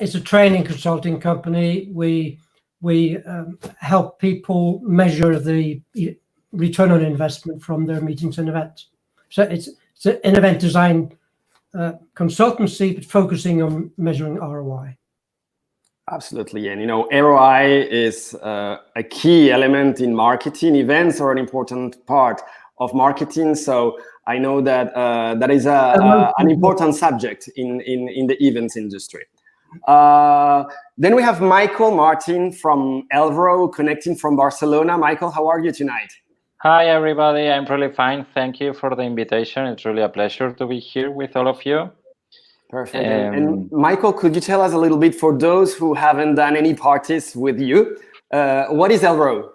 It's a training consulting company. We help people measure the return on investment from their meetings and events. So it's an event design consultancy, but focusing on measuring ROI. Absolutely. And, ROI is a key element in marketing. Events are an important part of marketing. So I know that that is an important subject in the events industry. Then we have Michael Martin from Elvro connecting from Barcelona. Michael, how are you tonight? Hi, everybody. I'm really fine. Thank you for the invitation. It's really a pleasure to be here with all of you. Perfect. And Michael, could you tell us a little bit, for those who haven't done any parties with you, what is Elvro?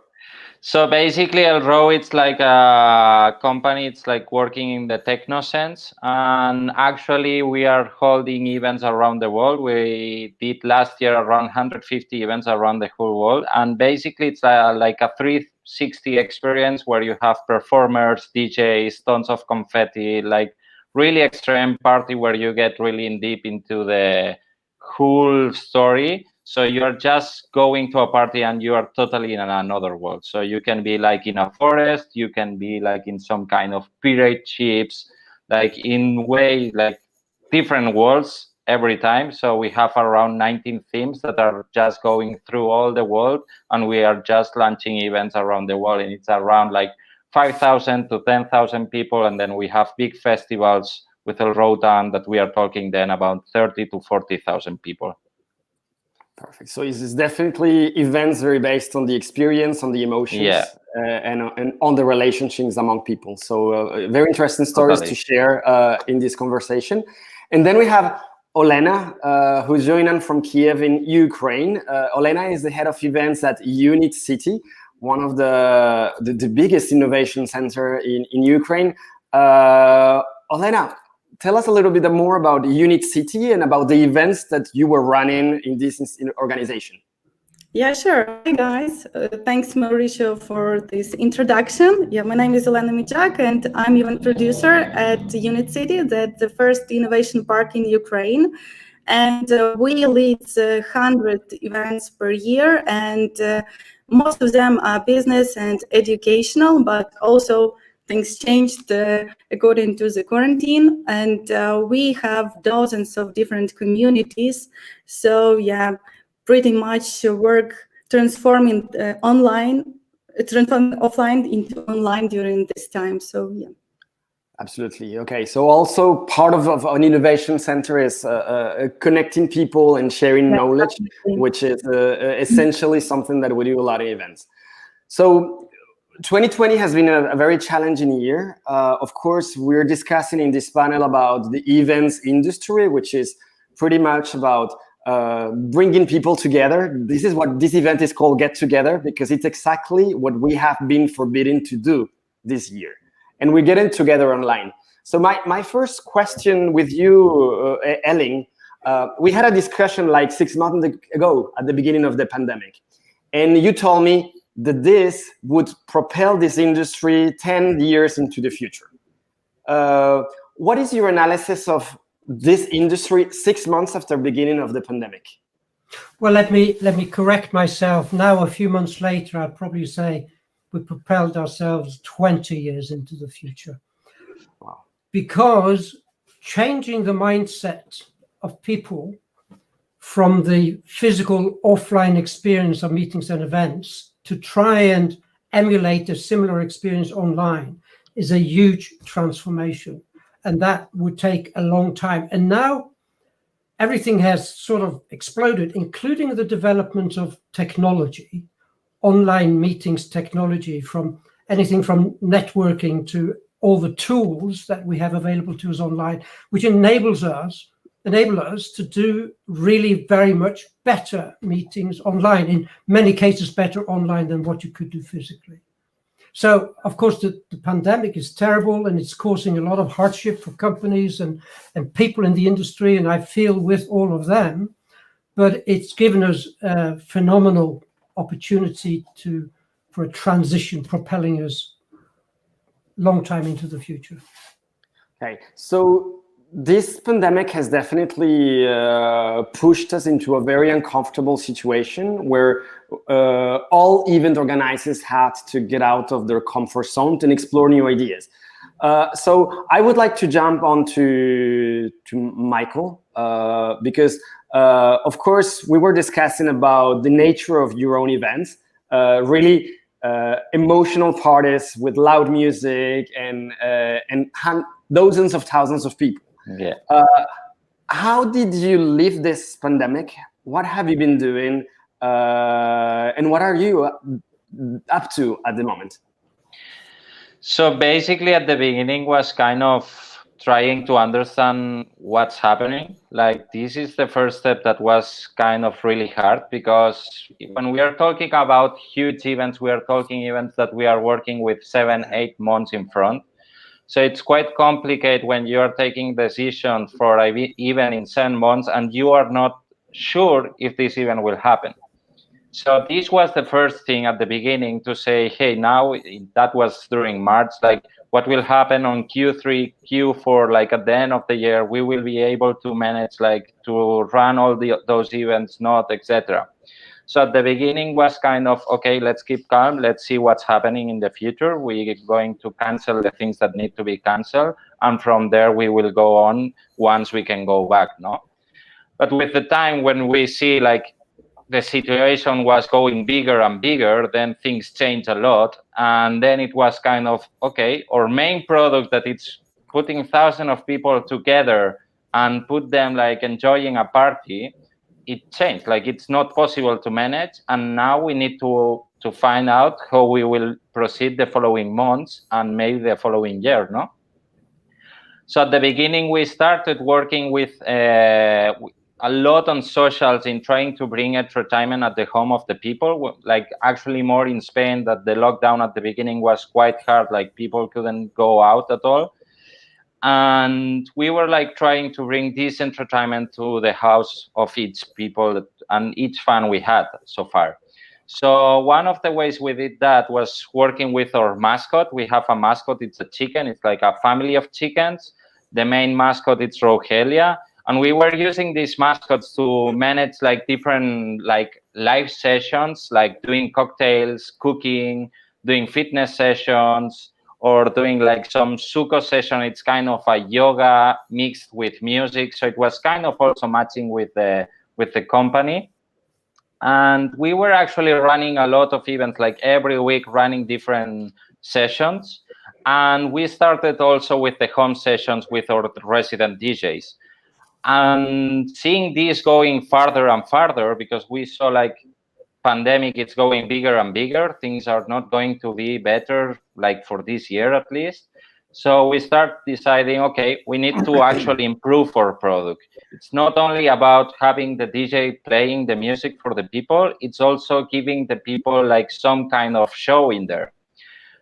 So basically, Elvro, it's like a company. It's like working in the techno sense. And actually, we are holding events around the world. We did last year around 150 events around the whole world. And basically, it's like a 360 experience where you have performers, DJs, tons of confetti, like really extreme party where you get really in deep into the whole story. So you're just going to a party and you are totally in another world. So you can be like in a forest, you can be like in some kind of pirate ships, like in way like different worlds every time. So we have around 19 themes that are just going through all the world, and we are just launching events around the world, and it's around like 5,000 to 10,000 people. And then we have big festivals with Elrotan that we are talking then about 30 to 40,000 people. Perfect. So it's definitely events very based on the experience, on the emotions, and on the relationships among people. So very interesting stories to share in this conversation. And then we have Olena, who's joining from Kiev in Ukraine. Olena is the head of events at Unit City, one of the biggest innovation center in Ukraine. Olena, tell us a little bit more about Unit City and about the events that you were running in this organization. Yeah, sure. Hi, guys. Thanks, Mauricio, for this introduction. Yeah, my name is Elena Mijak, and I'm event producer at Unit City, that's the first innovation park in Ukraine. And we lead 100 events per year, and most of them are business and educational, but also things changed according to the quarantine, and we have dozens of different communities. So yeah, pretty much work transforming offline into online during this time. So yeah. Absolutely. Okay. So also part of an innovation center is connecting people and sharing knowledge, which is essentially something that we do a lot of events. So 2020 has been a very challenging year. Of course, we're discussing in this panel about the events industry, which is pretty much about bringing people together. This is what this event is called, Get Together, because it's exactly what we have been forbidden to do this year. And we're getting together online. So my first question with you, Elling, we had a discussion like 6 months ago at the beginning of the pandemic. And you told me that this would propel this industry 10 years into the future. What is your analysis of this industry 6 months after the beginning of the pandemic? Well, let me correct myself. Now, a few months later, I'd probably say we propelled ourselves 20 years into the future. Wow. Because changing the mindset of people from the physical offline experience of meetings and events to try and emulate a similar experience online is a huge transformation. And that would take a long time. And now everything has sort of exploded, including the development of technology, online meetings technology, from anything from networking to all the tools that we have available to us online, which enable us to do really very much better meetings online, in many cases better online than what you could do physically. So, of course, the pandemic is terrible, and it's causing a lot of hardship for companies and people in the industry, and I feel with all of them. But it's given us a phenomenal opportunity for a transition, propelling us long time into the future. Okay, so this pandemic has definitely pushed us into a very uncomfortable situation where all event organizers had to get out of their comfort zone and explore new ideas. So I would like to jump on to Michael, because of course we were discussing about the nature of your own events, really emotional parties with loud music and dozens of thousands of people. Yeah. How did you live this pandemic? What have you been doing? And what are you up to at the moment? So basically at the beginning was kind of trying to understand what's happening. Like this is the first step that was kind of really hard, because when we are talking about huge events, we are talking events that we are working with 7-8 months in front. So it's quite complicated when you are taking decisions for an event in 7 months and you are not sure if this event will happen. So this was the first thing at the beginning to say, hey, now that was during March, like what will happen on Q3, Q4, like at the end of the year, we will be able to manage, like to run all those events, not, etc. So at the beginning was kind of, okay, let's keep calm. Let's see what's happening in the future. We're going to cancel the things that need to be canceled. And from there, we will go on once we can go back, no? But with the time when we see like the situation was going bigger and bigger, then things changed a lot. And then it was kind of, okay, our main product that it's putting thousands of people together and put them like enjoying a party, it changed. Like it's not possible to manage, and now we need to find out how we will proceed the following months and maybe the following year, no? So at the beginning, we started working with a lot on socials in trying to bring entertainment at the home of the people. Like actually more in Spain, that the lockdown at the beginning was quite hard. Like people couldn't go out at all. And we were like trying to bring this entertainment to the house of each people and each fan we had so far. So one of the ways we did that was working with our mascot. We have a mascot, it's a chicken, it's like a family of chickens. The main mascot is Rogelia. And we were using these mascots to manage like different like live sessions, like doing cocktails, cooking, doing fitness sessions, or doing like some suko session. It's kind of a yoga mixed with music. So it was kind of also matching with the company. And we were actually running a lot of events, like every week running different sessions. And we started also with the home sessions with our resident DJs. And seeing this going farther and farther, because we saw like pandemic, it's going bigger and bigger. Things are not going to be better, like for this year at least. So we start deciding, okay, we need to actually improve our product. It's not only about having the DJ playing the music for the people, it's also giving the people like some kind of show in there.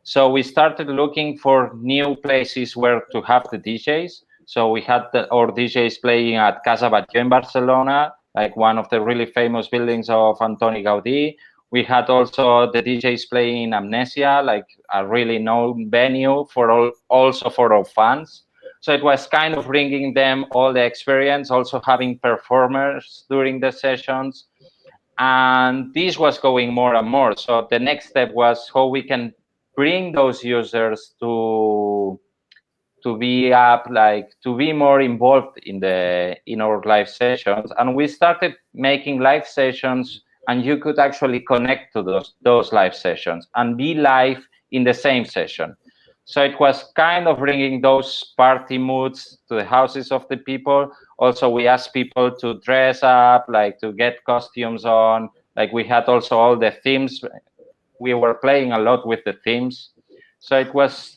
So we started looking for new places where to have the DJs. So we had our DJs playing at Casa Batlló in Barcelona, like one of the really famous buildings of Antoni Gaudí. We had also the DJs playing in Amnesia, like a really known venue for also for our fans. So it was kind of bringing them all the experience, also having performers during the sessions. And this was going more and more. So the next step was how we can bring those users to be up, like to be more involved in our live sessions. And we started making live sessions, and you could actually connect to those live sessions and be live in the same session. So it was kind of bringing those party moods to the houses of the people. Also, we asked people to dress up, like to get costumes on. Like we had also all the themes. We were playing a lot with the themes. So it was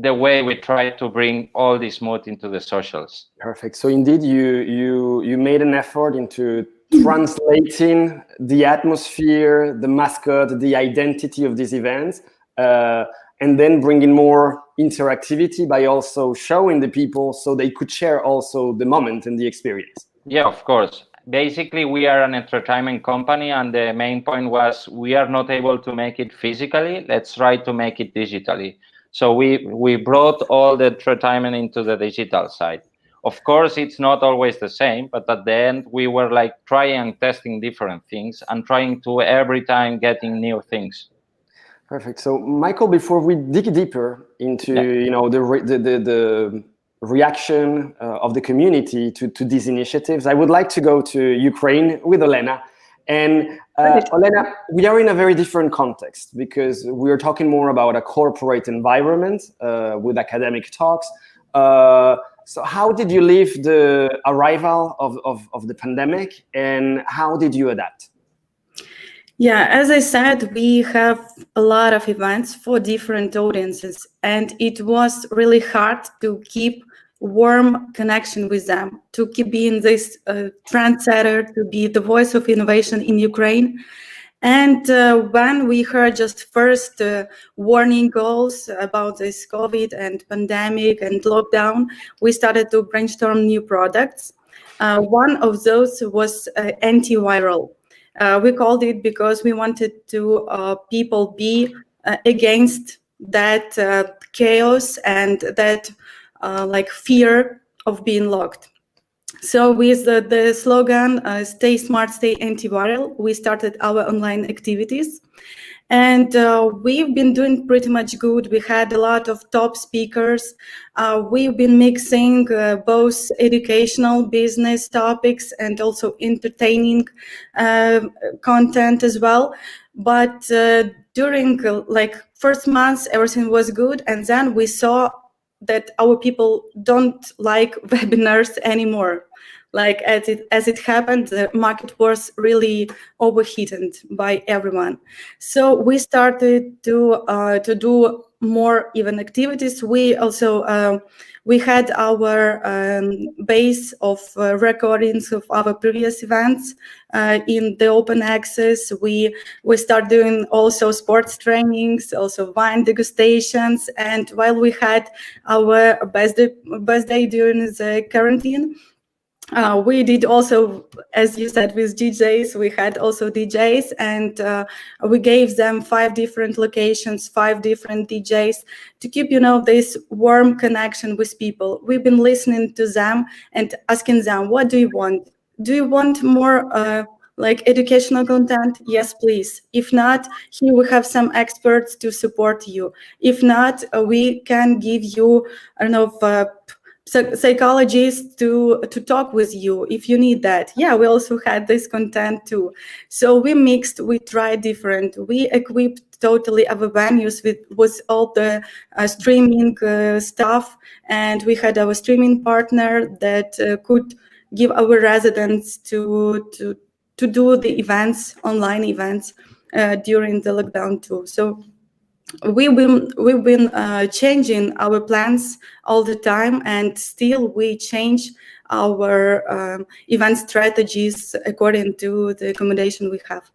the way we try to bring all this mood into the socials. Perfect. So indeed, you made an effort into translating the atmosphere, the mascot, the identity of these events, and then bringing more interactivity by also showing the people so they could share also the moment and the experience. Yeah, of course. Basically, we are an entertainment company, and the main point was we are not able to make it physically. Let's try to make it digitally. So we brought all the entertainment into the digital side. Of course, it's not always the same, but at the end, we were like trying and testing different things and trying to every time getting new things. Perfect. So, Michael, before we dig deeper into the reaction of the community to these initiatives, I would like to go to Ukraine with Olena. And Olena, we are in a very different context because we are talking more about a corporate environment with academic talks. So how did you live the arrival of the pandemic, and how did you adapt? Yeah, as I said, we have a lot of events for different audiences, and it was really hard to keep warm connection with them, to keep being this trendsetter, to be the voice of innovation in Ukraine. And when we heard just first warning calls about this COVID and pandemic and lockdown, we started to brainstorm new products. One of those was antiviral. We called it because we wanted to people be against that chaos and that like fear of being locked. So with the slogan, stay smart, stay antiviral, we started our online activities. And we've been doing pretty much good. We had a lot of top speakers. We've been mixing both educational business topics and also entertaining content as well. But during like first months, everything was good. And then we saw that our people don't like webinars anymore. Like as it happened, the market was really overheated by everyone. So we started to do more event activities. We also we had our base of recordings of our previous events in the open access. We start doing also sports trainings, also wine degustations, and while we had our best day during the quarantine. We did also, as you said, with DJs, we had also DJs, and we gave them 5 different locations, 5 different DJs to keep, this warm connection with people. We've been listening to them and asking them, what do you want? Do you want more like educational content? Yes, please. If not, here we have some experts to support you. If not, we can give you, I don't know, psychologists to talk with you if you need that. Yeah, we also had this content too. So we mixed, we tried different. We equipped totally our venues with all the streaming stuff, and we had our streaming partner that could give our residents to do the events, online events during the lockdown too. So we've been changing our plans all the time, and still we change our event strategies according to the accommodation we have.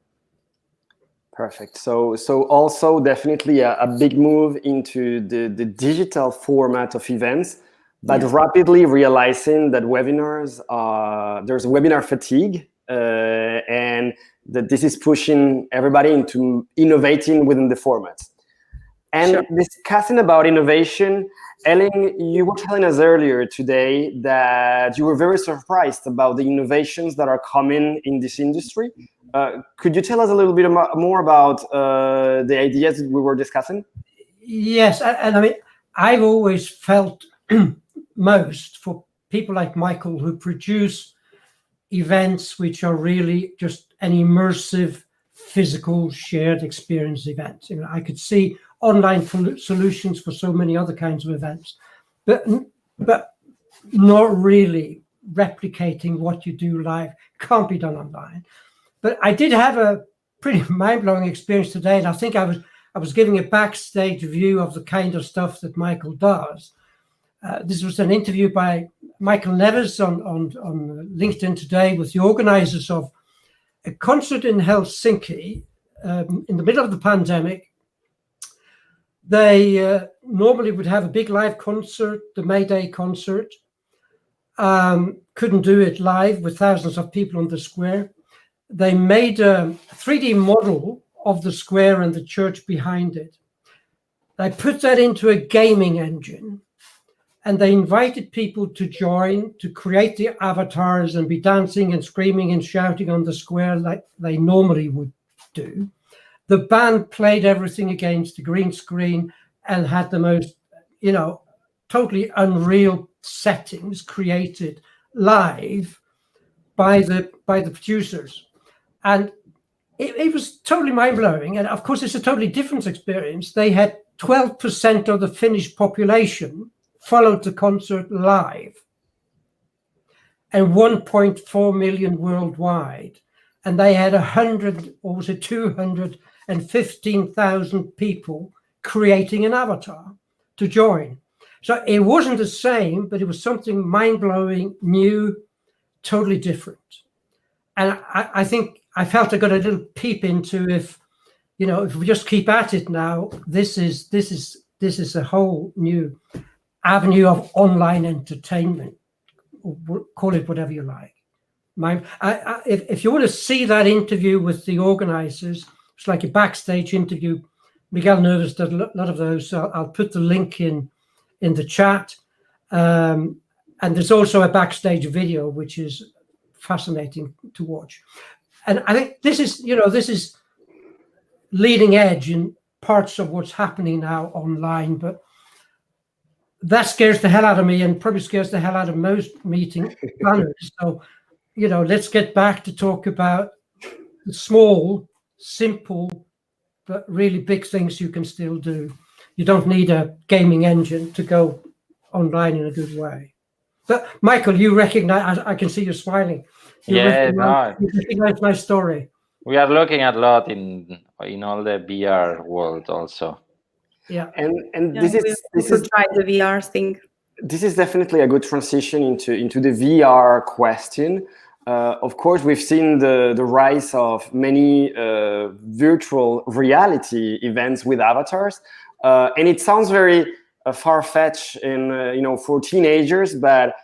Perfect. So also definitely a big move into the digital format of events, but rapidly realizing that webinars there's webinar fatigue, and that this is pushing everybody into innovating within the format. And discussing about innovation, Ellen, you were telling us earlier today that you were very surprised about the innovations that are coming in this industry. Could you tell us a little bit more about the ideas that we were discussing? Yes, and I mean, I've always felt most for people like Michael who produce events which are really just an immersive, physical, shared experience event. I could see online solutions for so many other kinds of events, but not really replicating what you do live. Can't be done online. But I did have a pretty mind-blowing experience today, and I think I was giving a backstage view of the kind of stuff that Michael does. This was an interview by Michael Neves on LinkedIn today with the organizers of a concert in Helsinki in the middle of the pandemic. They normally would have a big live concert, the May Day concert. Couldn't do it live with thousands of people on the square. They made a 3D model of the square and the church behind it. They put that into a gaming engine, and they invited people to join, to create the avatars and be dancing and screaming and shouting on the square like they normally would do. The band played everything against the green screen and had the most, totally unreal settings created live by the producers. And it was totally mind-blowing. And of course, it's a totally different experience. They had 12% of the Finnish population followed the concert live, and 1.4 million worldwide. And they had 215,000 people creating an avatar to join. So it wasn't the same, but it was something mind-blowing, new, totally different. And I think I felt I got a little peep into if we just keep at it now, this is a whole new avenue of online entertainment. Call it whatever you like. If you want to see that interview with the organizers, it's like a backstage interview. Miguel Nervas did a lot of those. So I'll put the link in the chat. And there's also a backstage video, which is fascinating to watch. And I think this is leading edge in parts of what's happening now online, but that scares the hell out of me and probably scares the hell out of most meeting planners. So, let's get back to talk about the small, simple, but really big things you can still do. You don't need a gaming engine to go online in a good way. But Michael, you recognize, I can see you smiling. You recognize my story. We are looking at a lot in all the VR world also. Yeah, and this is try the VR thing. This is definitely a good transition into the VR question. Of course, we've seen the rise of many virtual reality events with avatars, and it sounds very far-fetched for teenagers, but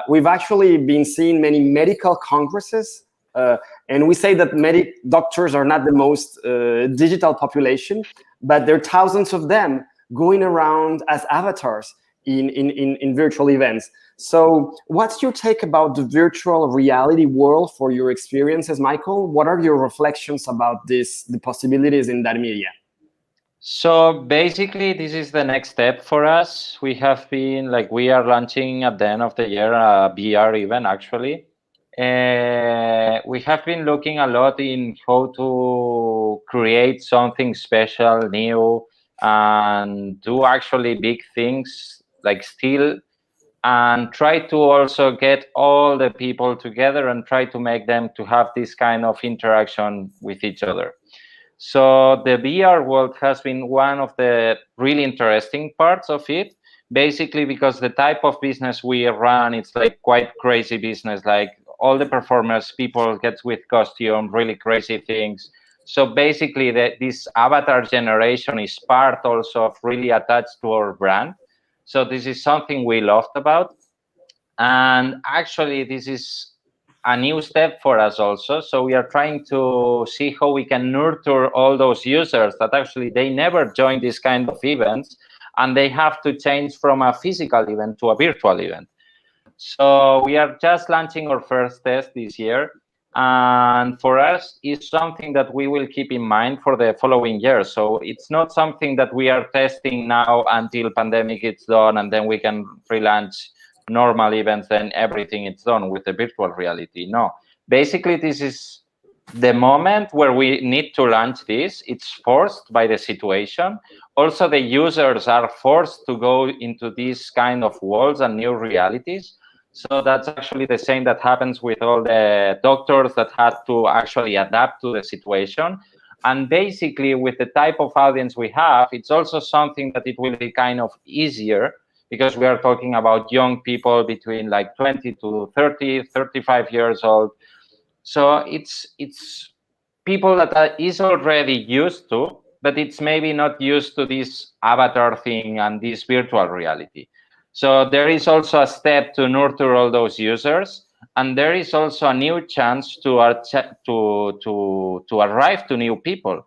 we've actually been seeing many medical congresses. And we say that doctors are not the most digital population, but there are thousands of them going around as avatars in virtual events. So what's your take about the virtual reality world for your experiences, Michael? What are your reflections about the possibilities in that media? So basically, this is the next step for us. We are launching at the end of the year a VR event, actually. We have been looking a lot in how to create something special, new, and do actually big things still, and try to also get all the people together and try to make them to have this kind of interaction with each other. So the VR world has been one of the really interesting parts of it, basically because the type of business we run, it's quite crazy business, all the performers, people get with costume, really crazy things. So basically this avatar generation is part also of really attached to our brand. So this is something we loved about. And actually this is a new step for us also. So we are trying to see how we can nurture all those users that actually they never join this kind of events and they have to change from a physical event to a virtual event. So we are just launching our first test this year. And for us, it's something that we will keep in mind for the following year. So it's not something that we are testing now until pandemic is done and then we can relaunch normal events, then everything is done with the virtual reality. No, basically this is the moment where we need to launch this. It's forced by the situation. Also, the users are forced to go into these kind of worlds and new realities. So that's actually the same that happens with all the doctors that had to actually adapt to the situation. And basically, with the type of audience we have, it's also something that it will be kind of easier because we are talking about young people between 20 to 30, 35 years old. So it's people that is already used to, but it's maybe not used to this avatar thing and this virtual reality. So there is also a step to nurture all those users, and there is also a new chance to arrive to new people.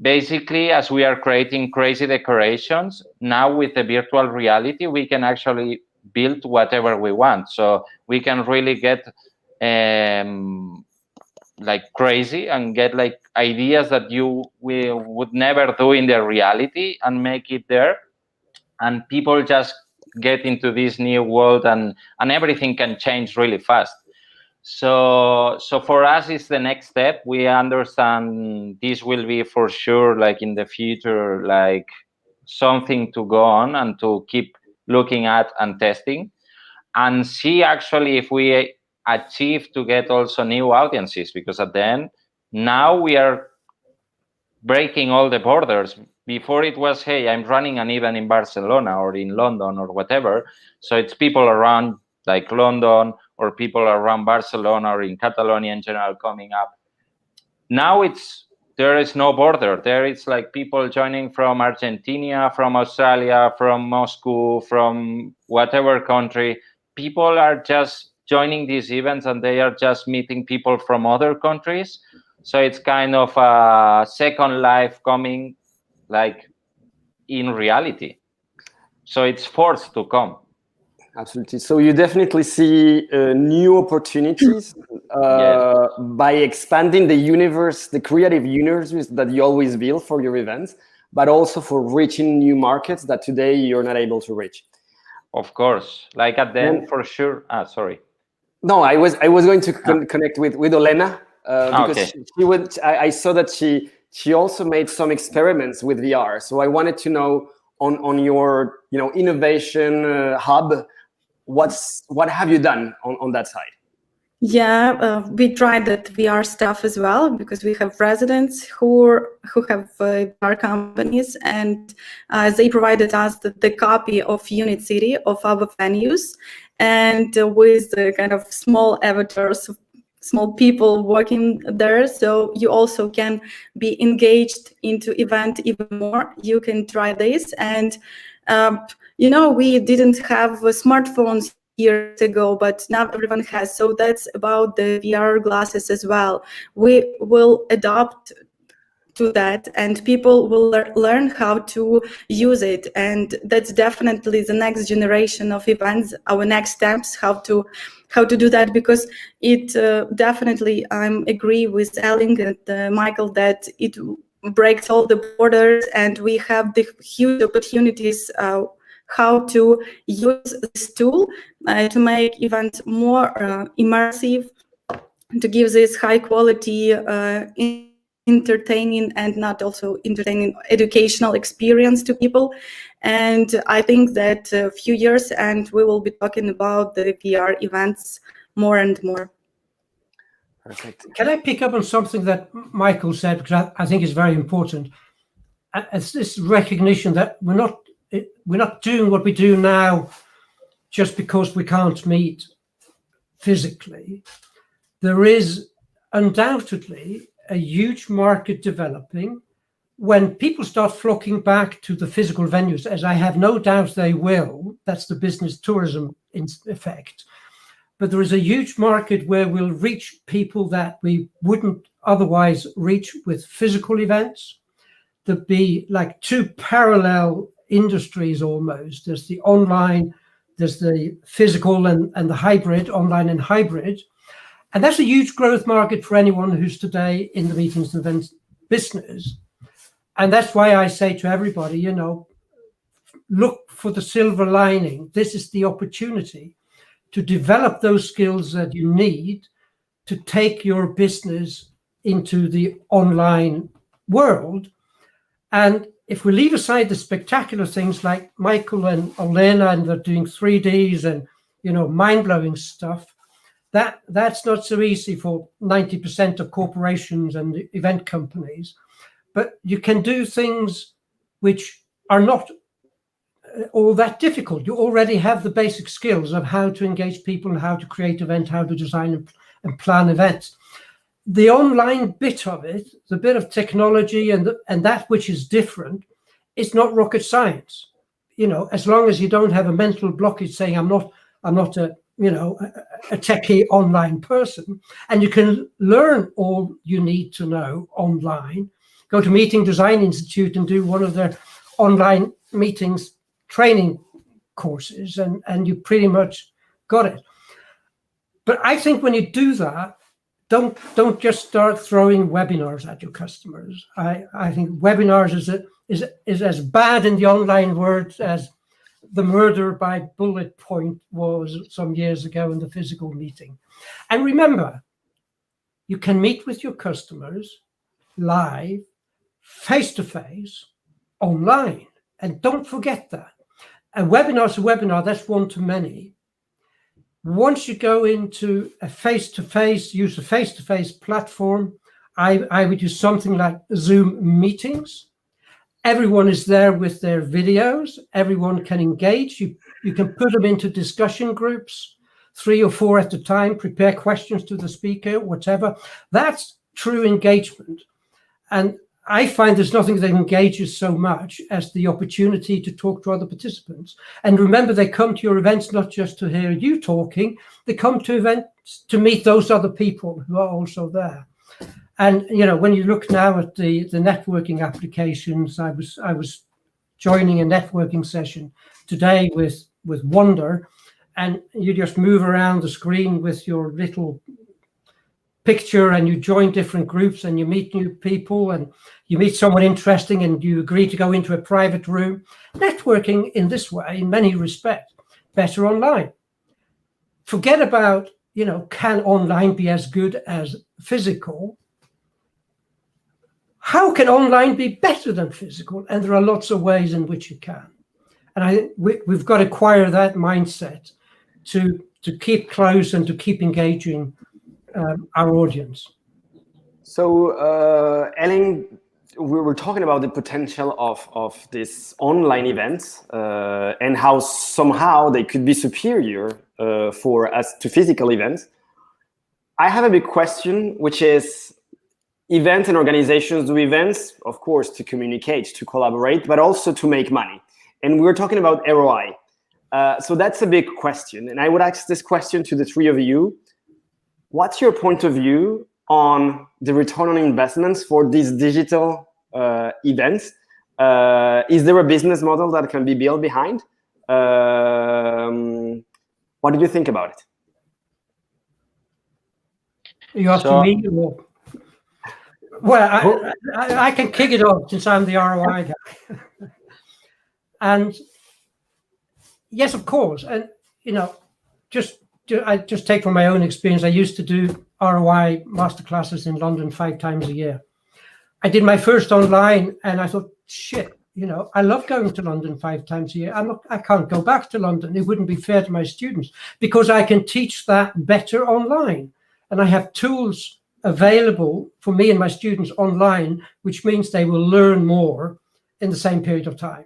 Basically, as we are creating crazy decorations, now with the virtual reality, we can actually build whatever we want. So we can really get like crazy and get like ideas that we would never do in the reality and make it there, and people just get into this new world, and everything can change really fast. So for us, it's the next step. We understand this will be for sure, like in the future, like something to go on and to keep looking at and testing, and see actually if we achieve to get also new audiences, because at the end, now we are breaking all the borders. Before it was, hey, I'm running an event in Barcelona or in London or whatever. So it's people around like London or people around Barcelona or in Catalonia in general coming up. Now there is no border. There is like people joining from Argentina, from Australia, from Moscow, from whatever country. People are just joining these events and they are just meeting people from other countries. So it's kind of a second life coming like in reality. So it's forced to come. Absolutely. So you definitely see new opportunities Yes. by expanding the universe, the creative universe that you always build for your events, but also for reaching new markets that today you're not able to reach. Of course. Like at the end, for sure. Sorry. No, I was going to connect with Olena because okay. I saw that she also made some experiments with VR. So I wanted to know on your innovation hub, what have you done on that side? Yeah, we tried that VR stuff as well, because we have residents who have VR companies, and they provided us the copy of Unit City of our venues, and with the kind of small avatars, small people working there. So you also can be engaged into event even more. You can try this, and we didn't have smartphones years ago, but now everyone has. So that's about the VR glasses as well. We will adopt to that, and people will learn how to use it. And that's definitely the next generation of events, our next steps, how to do that, because it definitely, I agree with Elling and Michael that it breaks all the borders, and we have the huge opportunities how to use this tool to make events more immersive, to give this high quality entertaining and not also entertaining educational experience to people. And I think that a few years and we will be talking about the VR events more and more. Perfect. Can I pick up on something that Michael said, because I think is very important? It's this recognition that we're not doing what we do now just because we can't meet physically. There is undoubtedly a huge market developing when people start flocking back to the physical venues, as I have no doubt they will. That's the business tourism in effect. But there is a huge market where we'll reach people that we wouldn't otherwise reach with physical events. There'd be like two parallel industries almost. There's the online, there's the physical and the hybrid, online and hybrid. And that's a huge growth market for anyone who's today in the meetings and events business. And that's why I say to everybody, look for the silver lining. This is the opportunity to develop those skills that you need to take your business into the online world. And if we leave aside the spectacular things like Michael and Olena, and they're doing 3Ds and, mind-blowing stuff, that's not so easy for 90% of corporations and event companies. But you can do things which are not all that difficult. You already have the basic skills of how to engage people and how to create events, how to design and plan events. The online bit of it, the bit of technology and that which is different, it's not rocket science. As long as you don't have a mental blockage saying I'm not a techie online person, and you can learn all you need to know online. Go to Meeting Design Institute and do one of their online meetings training courses, and you pretty much got it. But I think when you do that, don't just start throwing webinars at your customers. I think webinars is as bad in the online world as the murder by bullet point was some years ago in the physical meeting. And remember, you can meet with your customers live, face-to-face, online. And don't forget that. A webinar's a webinar, that's one-to-many. Once you go into a face-to-face, use a face-to-face platform, I would use something like Zoom meetings. Everyone is there with their videos. Everyone can engage. You can put them into discussion groups, 3 or 4 at a time, prepare questions to the speaker, whatever. That's true engagement. And I find there's nothing that engages so much as the opportunity to talk to other participants. And remember, they come to your events not just to hear you talking, they come to events to meet those other people who are also there. And when you look now at the networking applications, I was joining a networking session today with Wonder, and you just move around the screen with your little picture and you join different groups and you meet new people and you meet someone interesting and you agree to go into a private room. Networking in this way, in many respects, better online. Forget about, can online be as good as physical? How can online be better than physical? And there are lots of ways in which it can. And we've got to acquire that mindset to keep close and to keep engaging our audience. So, Ellen, we were talking about the potential of these online events and how somehow they could be superior for us to physical events. I have a big question, which is, events and organizations do events, of course, to communicate, to collaborate, but also to make money. And we're talking about ROI. So that's a big question. And I would ask this question to the 3 of you. What's your point of view on the return on investments for these digital events? Is there a business model that can be built behind? What do you think about it? You asking me? Or... Well, I can kick it off since I'm the ROI guy. And yes, of course. And, I just take from my own experience. I used to do ROI masterclasses in London 5 times a year. I did my first online and I thought, shit, I love going to London 5 times a year. I can't go back to London. It wouldn't be fair to my students because I can teach that better online. And I have tools available for me and my students online, which means they will learn more in the same period of time.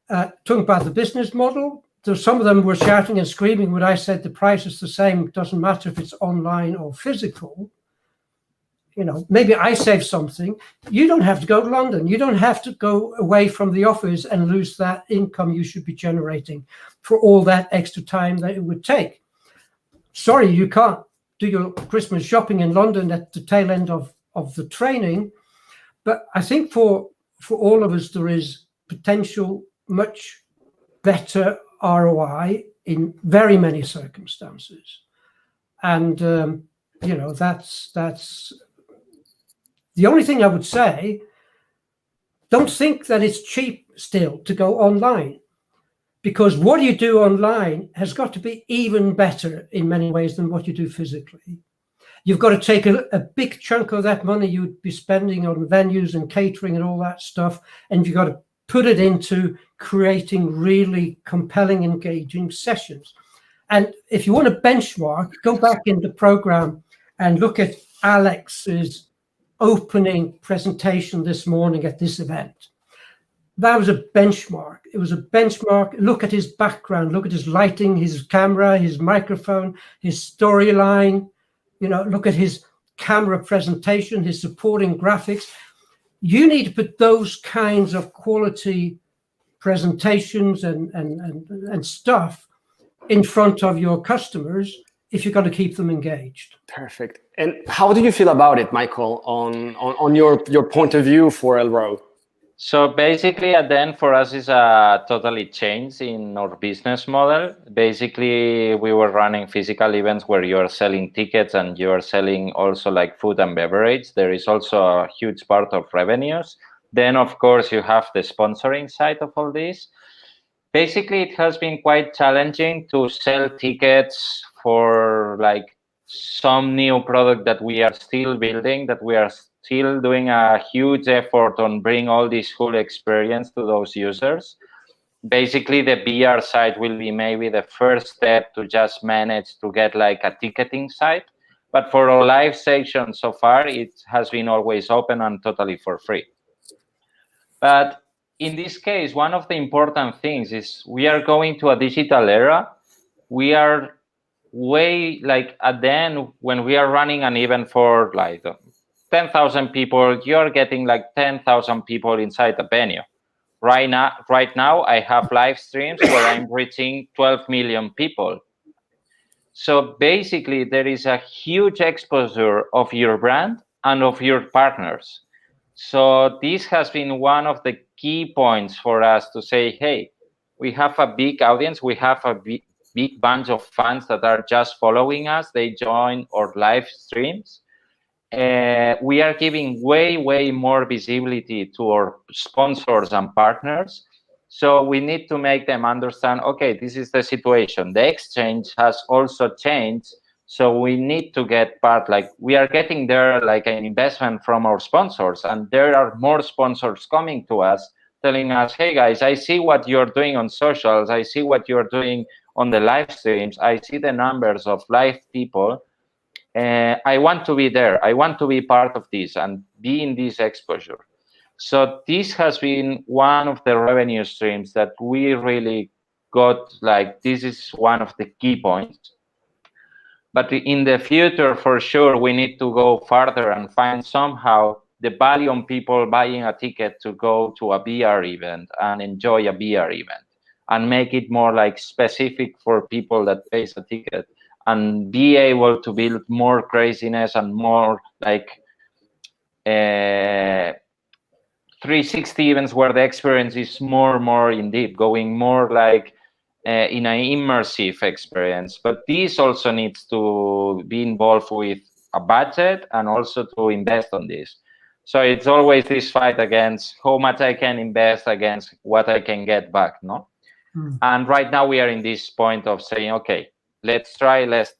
Talking about the business model, some of them were shouting and screaming when I said the price is the same. It doesn't matter if it's online or physical. Maybe I save something. You don't have to go to London. You don't have to go away from the office and lose that income you should be generating for all that extra time that it would take. Sorry, you can't do your Christmas shopping in London at the tail end of the training. But I think for all of us, there is potential much better ROI in very many circumstances. And, that's the only thing I would say. Don't think that it's cheap still to go online, because what you do online has got to be even better in many ways than what you do physically. You've got to take a big chunk of that money you'd be spending on venues and catering and all that stuff, and you've got to put it into creating really compelling, engaging sessions. And if you want to benchmark, go back in the program and look at Alex's opening presentation this morning at this event. That was a benchmark. It was a benchmark. Look at his background, look at his lighting, his camera, his microphone, his storyline, look at his camera presentation, his supporting graphics. You need to put those kinds of quality presentations and stuff in front of your customers if you're going to keep them engaged. Perfect. And how do you feel about it, Michael, on your point of view for Elrow? So basically, at the end, for us, is a totally change in our business model. Basically, we were running physical events where you are selling tickets and you are selling also like food and beverage. There is also a huge part of revenues. Then, of course, you have the sponsoring side of all this. Basically, it has been quite challenging to sell tickets for like some new product that we are still building, that we are still doing a huge effort on bring all this cool experience to those users. Basically, the VR side will be maybe the first step to just manage to get like a ticketing site. But for our live section so far, it has been always open and totally for free. But in this case, one of the important things is we are going to a digital era. We are way like at the end when we are running an event for like 10,000 people, you're getting like 10,000 people inside the venue. Right now, I have live streams where I'm reaching 12 million people. So basically, there is a huge exposure of your brand and of your partners. So this has been one of the key points for us to say, hey, we have a big audience, we have a big bunch of fans that are just following us. They join our live streams. We are giving way more visibility to our sponsors and partners. So we need to make them understand, okay, this is the situation. The exchange has also changed. So we need to get part, like we are getting there like an investment from our sponsors, and there are more sponsors coming to us telling us, hey guys, I see what you're doing on socials. I see what you're doing on the live streams. I see the numbers of live people. I want to be there. I want to be part of this and be in this exposure. So this has been one of the revenue streams that we really got, like this is one of the key points. But in the future, for sure, we need to go further and find somehow the value on people buying a ticket to go to a VR event and enjoy a VR event and make it more like specific for people that pays a ticket and be able to build more craziness and more like 360 events where the experience is more in deep, going more like in an immersive experience. But this also needs to be involved with a budget and also to invest on this. So it's always this fight against how much I can invest against what I can get back, no? And right now we are in this point of saying, okay, let's try, let's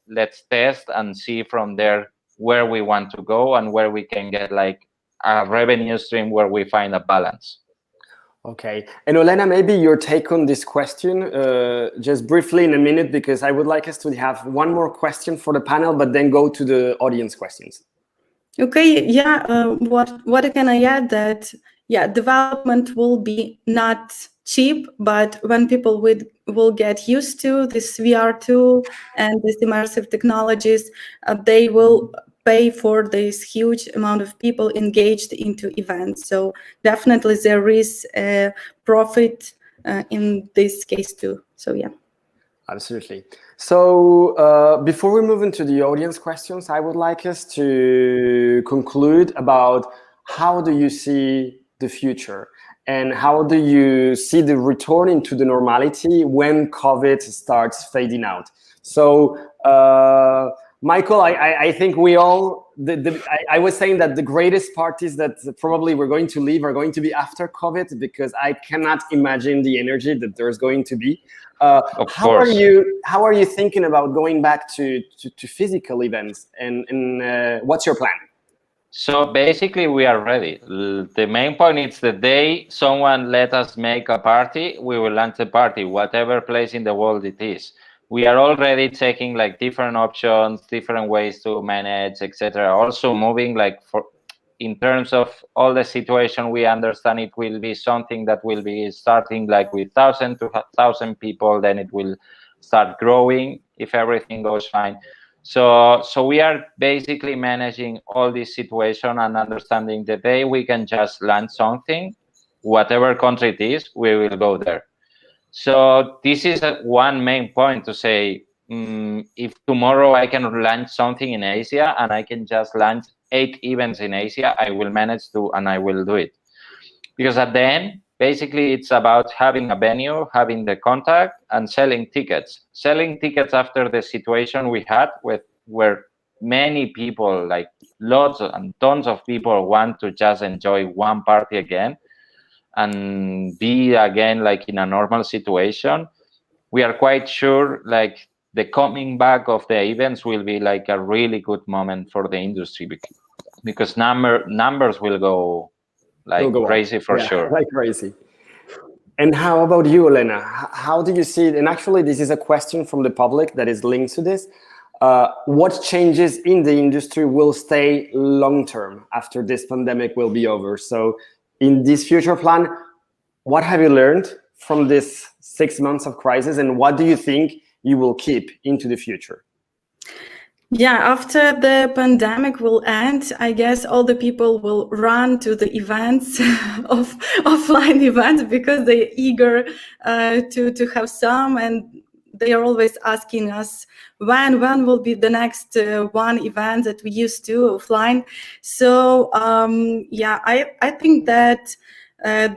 test and see from there where we want to go and where we can get like a revenue stream where we find a balance. Okay, and Olena, maybe your take on this question, just briefly in a minute, because I would like us to have one more question for the panel, but then go to the audience questions. Okay, yeah, what can I add that, yeah, development will be not cheap, but when people will get used to this VR tool and these immersive technologies, they will pay for this huge amount of people engaged into events. So definitely there is a profit in this case too. So yeah. Absolutely. So before we move into the audience questions, I would like us to conclude about how do you see the future and how do you see the return into the normality when COVID starts fading out? So Michael, I think we all, I was saying that the greatest parties that probably we're going to leave are going to be after COVID, because I cannot imagine the energy that there's going to be. How are you thinking about going back to physical events, and what's your plan? So basically we are ready. The main point is the day someone let us make a party, we will launch a party, whatever place in the world it is. We are already checking like different options, different ways to manage, etc. Also moving like in terms of all the situation, we understand it will be something that will be starting like with 1,000 to 1,000 people, then it will start growing if everything goes fine. So we are basically managing all this situation and understanding the day we can just launch something, whatever country it is, we will go there. So this is one main point to say, if tomorrow I can launch something in Asia and I can just launch 8 events in Asia, I will manage to, and I will do it. because at the end, basically, it's about having a venue, having the contact, and selling tickets. Selling tickets after the situation we had where many people, like lots and tons of people, want to just enjoy one party again and be again like in a normal situation. We are quite sure like the coming back of the events will be like a really good moment for the industry because numbers will go like Will go crazy up. for Yeah, sure. like crazy. And how about you, Elena? How do you see it? And actually, this is a question from the public that is linked to this. What changes in the industry will stay long term after this pandemic will be over? So in this future plan, what have you learned from this 6 months of crisis, and what do you think you will keep into the future? Yeah, after the pandemic will end, I guess all the people will run to the events of offline events because they're eager to have some, and they are always asking us when will be the next one event that we used to offline. So yeah, I think that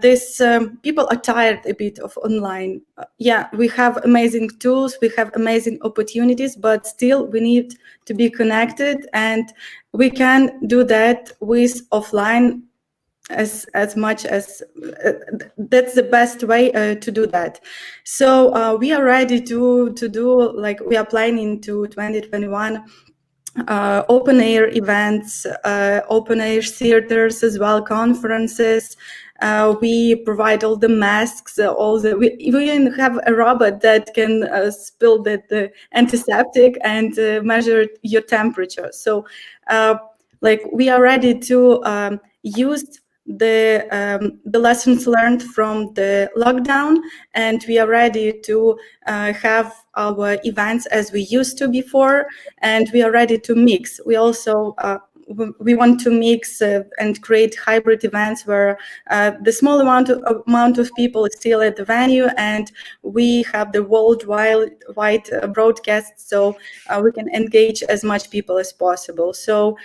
this people are tired a bit of online. Yeah, we have amazing tools, we have amazing opportunities, but still we need to be connected, and we can do that with offline as much as that's the best way to do that. So we are ready to do, like, we are planning to 2021 open air events, open air theaters as well, conferences. We provide all the masks, we even have a robot that can spill the antiseptic and measure your temperature. So like, we are ready to use the lessons learned from the lockdown, and we are ready to have our events as we used to before, and we are ready to mix. We also we want to mix and create hybrid events where the small amount of people is still at the venue, and we have the worldwide broadcast, so we can engage as much people as possible. So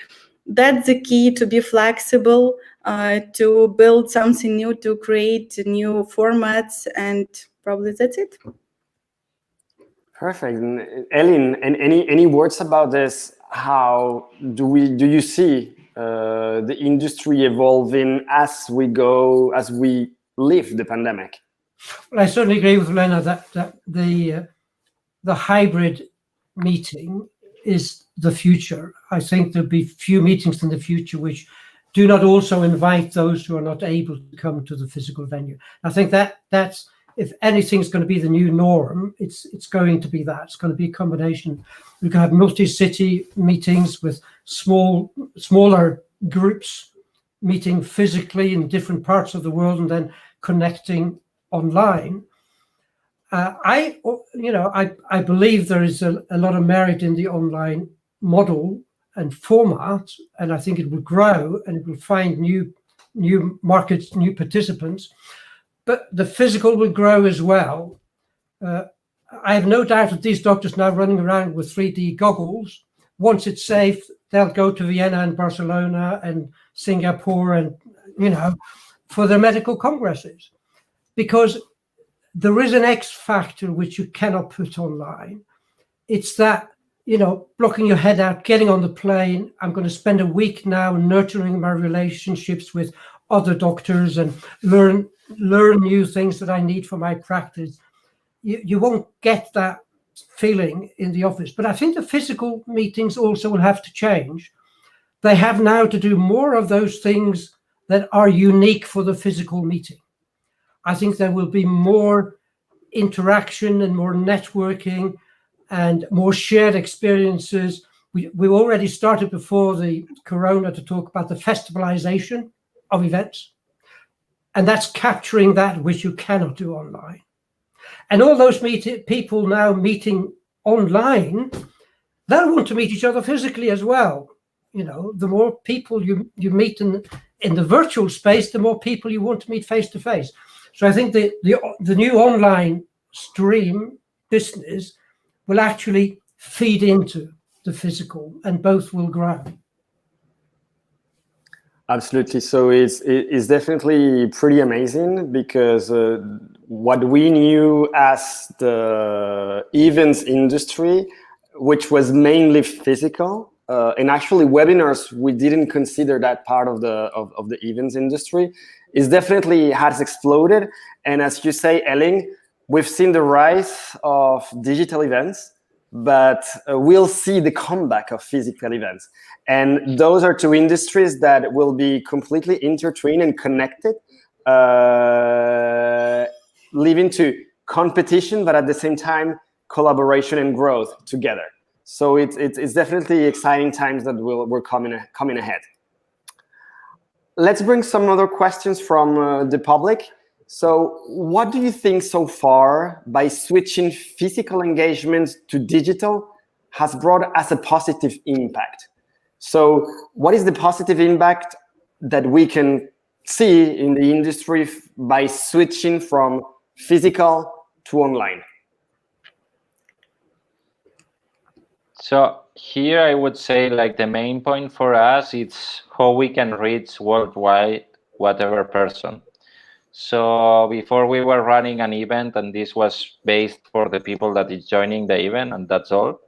that's the key, to be flexible, to build something new, to create new formats, and probably that's it. Perfect. And Elin, and any words about this? How do you see the industry evolving as we live the pandemic? Well, I certainly agree with Lena that the hybrid meeting is the future. I think there'll be few meetings in the future which do not also invite those who are not able to come to the physical venue. I think that's, if anything's going to be the new norm, it's going to be that. It's going to be a combination. We can have multi-city meetings with smaller groups meeting physically in different parts of the world and then connecting online. I believe there is a lot of merit in the online model and format, and I think it will grow and it will find new markets, new participants. But the physical will grow as well. I have no doubt that these doctors now running around with 3D goggles, once it's safe, they'll go to Vienna and Barcelona and Singapore and, for their medical congresses, because there is an X factor which you cannot put online. It's that, blocking your head out, getting on the plane. I'm going to spend a week now nurturing my relationships with other doctors and learn new things that I need for my practice. You won't get that feeling in the office. But I think the physical meetings also will have to change. They have now to do more of those things that are unique for the physical meeting. I think there will be more interaction and more networking and more shared experiences. We already started before the corona to talk about the festivalization of events. And that's capturing that which you cannot do online. And all those people now meeting online, they'll want to meet each other physically as well. The more people you meet in the virtual space, the more people you want to meet face to face. So I think the new online stream business will actually feed into the physical, and both will grow. Absolutely. So it's definitely pretty amazing, because what we knew as the events industry, which was mainly physical, and actually webinars, we didn't consider that part of the events industry, is definitely has exploded. And as you say, Elling, we've seen the rise of digital events, but we'll see the comeback of physical events. And those are two industries that will be completely intertwined and connected, leading to competition, but at the same time, collaboration and growth together. So it's definitely exciting times that we're coming ahead. Let's bring some other questions from the public. So what do you think so far by switching physical engagements to digital has brought as a positive impact? So what is the positive impact that we can see in the industry by switching from physical to online? So here I would say, like, the main point for us is how we can reach worldwide whatever person. So before we were running an event, and this was based for the people that is joining the event, and that's all.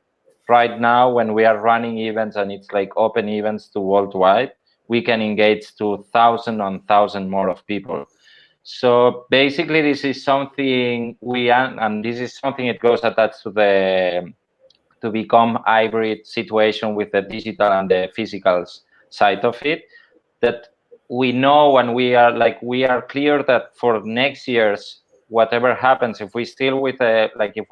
Right now, when we are running events and it's like open events to worldwide, we can engage to 1,000 and 1,000 more of people. So basically, this is something and this is something it goes attached to become hybrid situation with the digital and the physical side of it, that we know, and we are clear that for next year's, whatever happens, if we still with if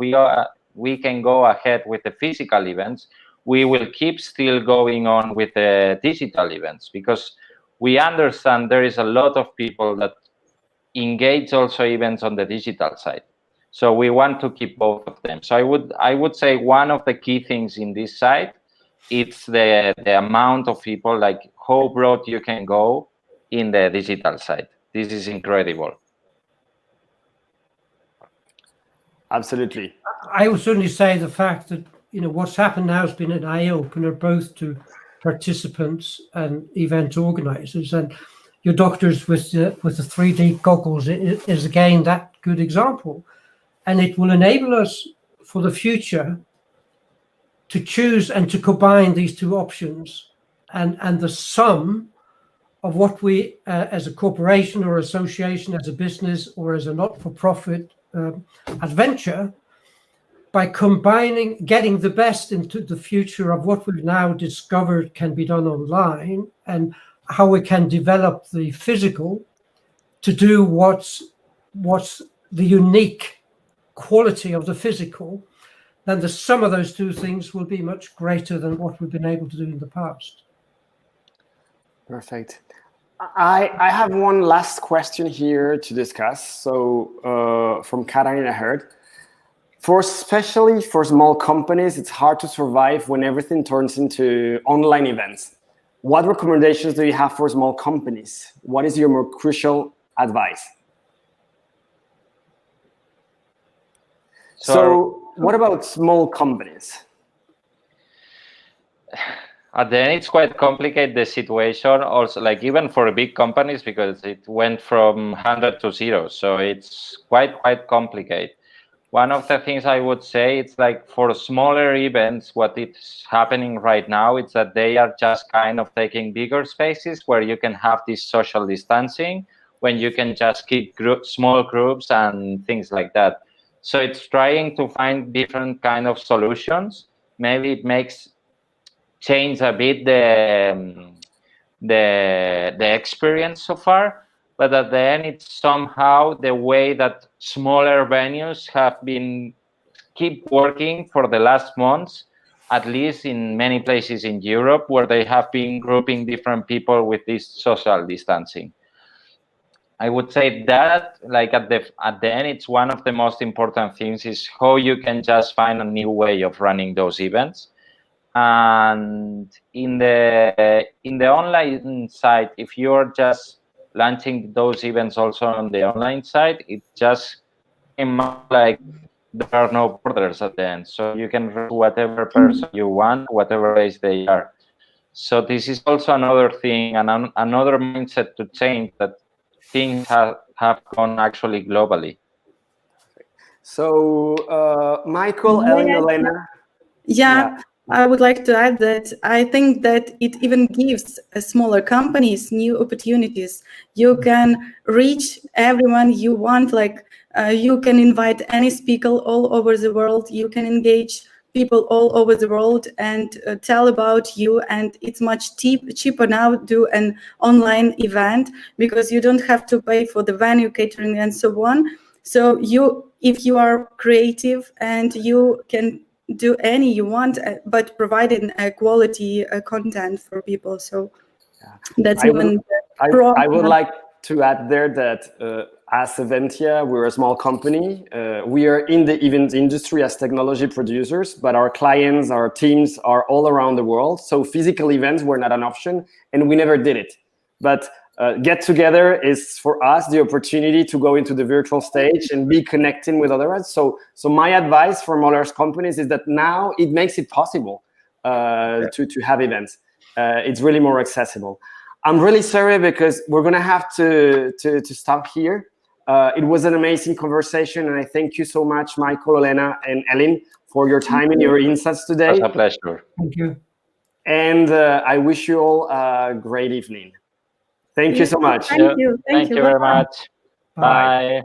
we can go ahead with the physical events, we will keep still going on with the digital events, because we understand there is a lot of people that engage also events on the digital side. So we want to keep both of them. So I would say one of the key things in this side, it's the amount of people, like how broad you can go in the digital side. This is incredible. Absolutely. I would certainly say the fact that, you know, what's happened now has been an eye-opener both to participants and event organizers. And your doctors with the 3D goggles is again that good example. And it will enable us for the future to choose and to combine these two options, and the sum of what we, as a corporation or association, as a business or as a not-for-profit adventure, by combining, getting the best into the future of what we've now discovered can be done online, and how we can develop the physical to do what's the unique quality of the physical, then the sum of those two things will be much greater than what we've been able to do in the past. Perfect. I have one last question here to discuss. So from Katarina Herd. Especially for small companies, it's hard to survive when everything turns into online events. What recommendations do you have for small companies? What is your more crucial advice? So what about small companies? At the end, it's quite complicated, the situation. Also, like even for big companies, because it went from 100 to 0. So it's quite complicated. One of the things I would say, it's like for smaller events, what is happening right now is that they are just kind of taking bigger spaces where you can have this social distancing, when you can just keep small groups and things like that. So it's trying to find different kind of solutions. Maybe it makes change a bit the experience so far. But at the end, it's somehow the way that smaller venues have been keep working for the last months, at least in many places in Europe, where they have been grouping different people with this social distancing. I would say that, like at the end, it's one of the most important things is how you can just find a new way of running those events. And in the online side, if you're just launching those events also on the online side, it just came out like there are no borders at the end. So you can reach whatever person you want, whatever place they are. So this is also another thing and another mindset to change, that things have gone actually globally. So, Michael, Ellen, Elena. Yeah, I would like to add that I think that it even gives smaller companies new opportunities. You can reach everyone you want, like you can invite any speaker all over the world. You can engage people all over the world and tell about you. And it's much cheaper now to do an online event because you don't have to pay for the venue, catering, and so on. So if you are creative and you can do any you want, but providing quality content for people. So that's I would like to add there that as Eventia, we're a small company. We are in the event industry as technology producers, but our clients, our teams are all around the world. So physical events were not an option, and we never did it. But get together is for us the opportunity to go into the virtual stage and be connecting with others. So my advice for smaller companies is that now it makes it possible to have events. It's really more accessible. I'm really sorry because we're gonna have to stop here. It was an amazing conversation, and I thank you so much, Michael, Elena, and Ellen, for your time and your insights today. It's a pleasure. Thank you. And I wish you all a great evening. Thank you so much. Thank you. Thank you very much. Bye.